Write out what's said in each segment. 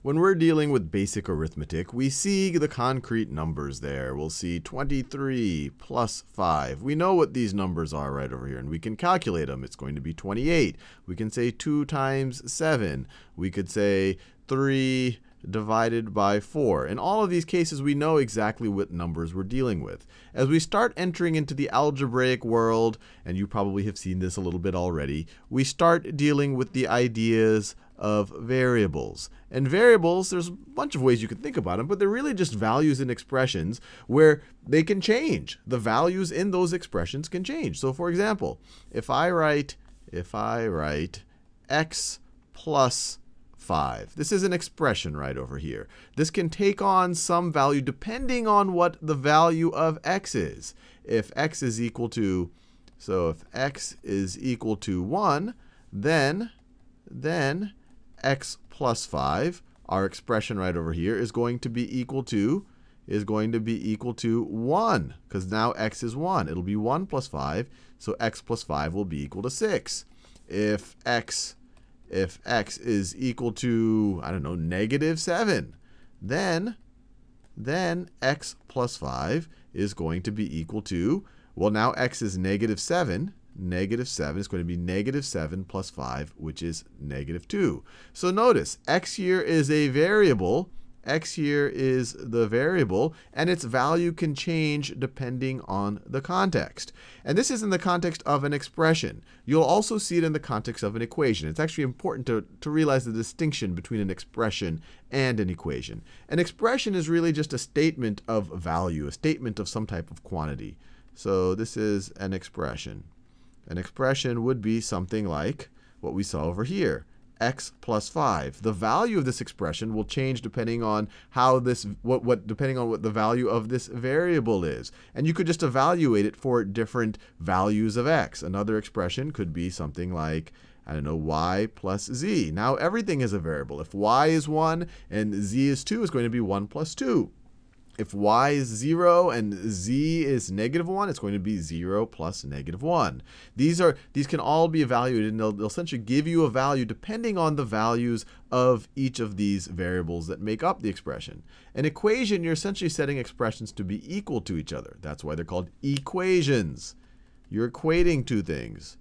When we're dealing with basic arithmetic, we see the concrete numbers there. We'll see 23 plus 5. We know what these numbers are right over here, and we can calculate them. It's going to be 28. We can say 2 times 7. We could say 3 divided by 4. In all of these cases, we know exactly what numbers we're dealing with. As we start entering into the algebraic world, and you probably have seen this a little bit already, we start dealing with the ideas of variables. And variables, there's a bunch of ways you can think about them, but they're really just values in expressions where they can change. The values in those expressions can change. So for example, if I write x plus 5. This is an expression right over here. This can take on some value depending on what the value of x is. If x is equal to, if x is equal to 1, then x plus 5, our expression right over here, is going to be equal to 1, because now x is 1. It'll be 1 plus 5, so x plus 5 will be equal to 6. If x is equal to, I don't know, -7, then x plus 5 is going to be equal to, well, now x is -7. -7 is going to be -7 plus 5, which is -2. So notice, x here is a variable. X here is the variable, and its value can change depending on the context. And this is in the context of an expression. You'll also see it in the context of an equation. It's actually important to realize the distinction between an expression and an equation. An expression is really just a statement of value, a statement of some type of quantity. So this is an expression. An expression would be something like what we saw over here. X plus 5. The value of this expression will change depending on how depending on what the value of this variable is. And you could just evaluate it for different values of x. Another expression could be something like, I don't know, y plus z. Now everything is a variable. If y is 1 and z is 2, it's going to be 1 plus 2. If y is 0 and z is -1, it's going to be 0 plus -1. These can all be evaluated, and they'll essentially give you a value depending on the values of each of these variables that make up the expression. An equation, you're essentially setting expressions to be equal to each other. That's why they're called equations. You're equating two things.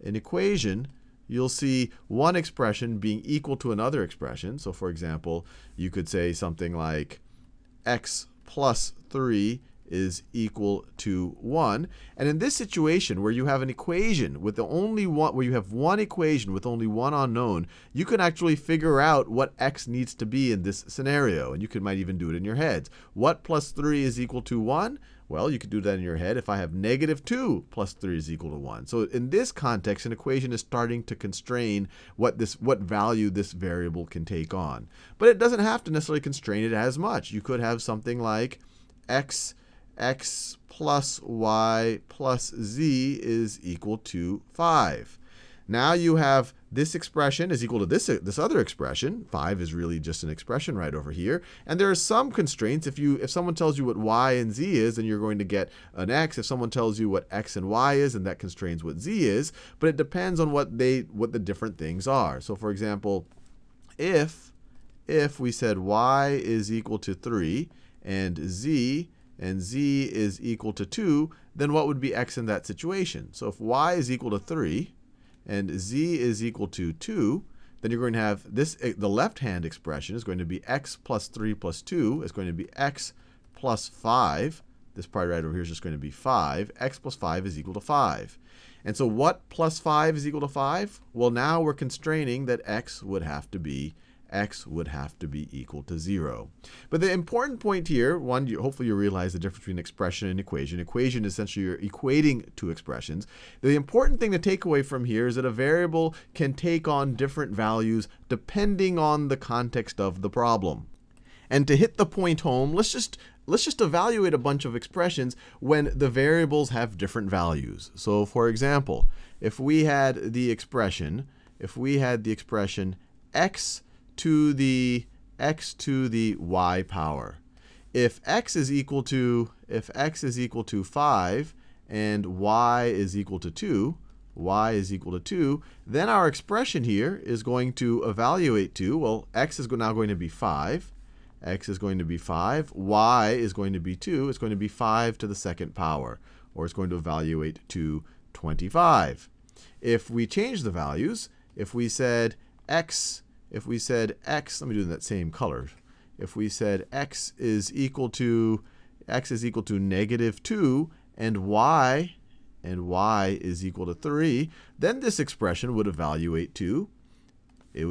An equation, you'll see one expression being equal to another expression. So for example, you could say something like x plus 3 is equal to 1. And in this situation where you have an equation with where you have one equation with only one unknown, you can actually figure out what x needs to be in this scenario. And you might even do it in your heads. What plus 3 is equal to 1? Well, you could do that in your head. If I have -2 plus 3 is equal to 1. So in this context, an equation is starting to constrain what value this variable can take on. But it doesn't have to necessarily constrain it as much. You could have something like x plus y plus z is equal to 5. Now you have this expression is equal to this other expression. 5 is really just an expression right over here. And there are some constraints. If someone tells you what y and z is, then you're going to get an x. If someone tells you what x and y is, then that constrains what z is. But it depends on what the different things are. So for example, if we said y is equal to 3 and z is equal to 2, then what would be x in that situation? So if y is equal to 3 and z is equal to 2, then you're going to have the left-hand expression is going to be x plus 3 plus 2 is going to be x plus 5. This part right over here is just going to be 5. X plus 5 is equal to 5. And so what plus 5 is equal to 5? Well, now we're constraining that x would have to be equal to 0. But the important point here, hopefully you realize the difference between expression and equation. Equation, essentially, you're equating two expressions. The important thing to take away from here is that a variable can take on different values depending on the context of the problem. And to hit the point home, let's just evaluate a bunch of expressions when the variables have different values. So for example, if we had the expression x to the y power. If x is equal to 5 and y is equal to 2, y is equal to 2, then our expression here is going to evaluate to, well, x is now going to be 5. X is going to be 5. Y is going to be 2. It's going to be 5 to the second power, or it's going to evaluate to 25. If we change the values, if we said x, let me do it in that same color. If we said x is equal to negative 2 and y is equal to 3, then this expression would evaluate to, let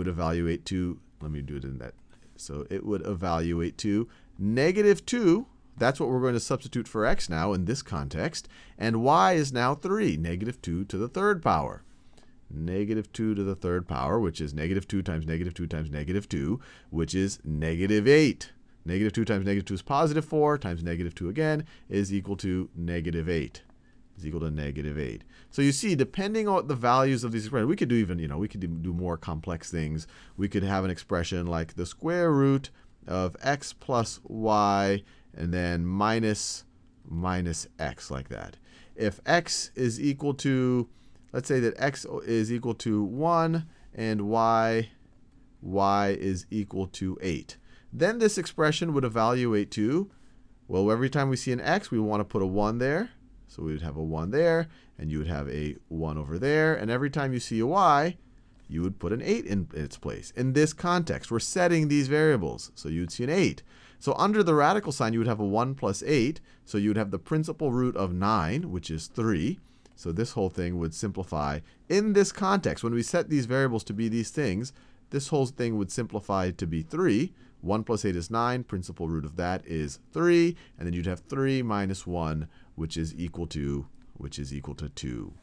me do it in that. So it would evaluate to negative 2. That's what we're going to substitute for x now in this context. And y is now 3, negative 2 to the third power. Negative 2 to the third power, which is negative 2 times negative 2 times negative 2, which is negative 8. Negative 2 times negative 2 is positive 4, times negative 2 again is equal to negative 8. Is equal to negative 8. So you see, depending on the values of these expressions, we could do even, we could do more complex things. We could have an expression like the square root of x plus y and then minus x, like that. If x is equal to, let's say that x is equal to 1 and y is equal to 8. Then this expression would evaluate to, well, every time we see an x, we want to put a 1 there. So we would have a 1 there, and you would have a 1 over there. And every time you see a y, you would put an 8 in its place. In this context, we're setting these variables. So you would see an 8. So under the radical sign, you would have a 1 plus 8. So you would have the principal root of 9, which is 3. So this whole thing would simplify. In this context, when we set these variables to be these things, this whole thing would simplify to be 3. 1 plus 8 is 9. Principal root of that is 3. And then you'd have 3 minus 1, which is equal to 2.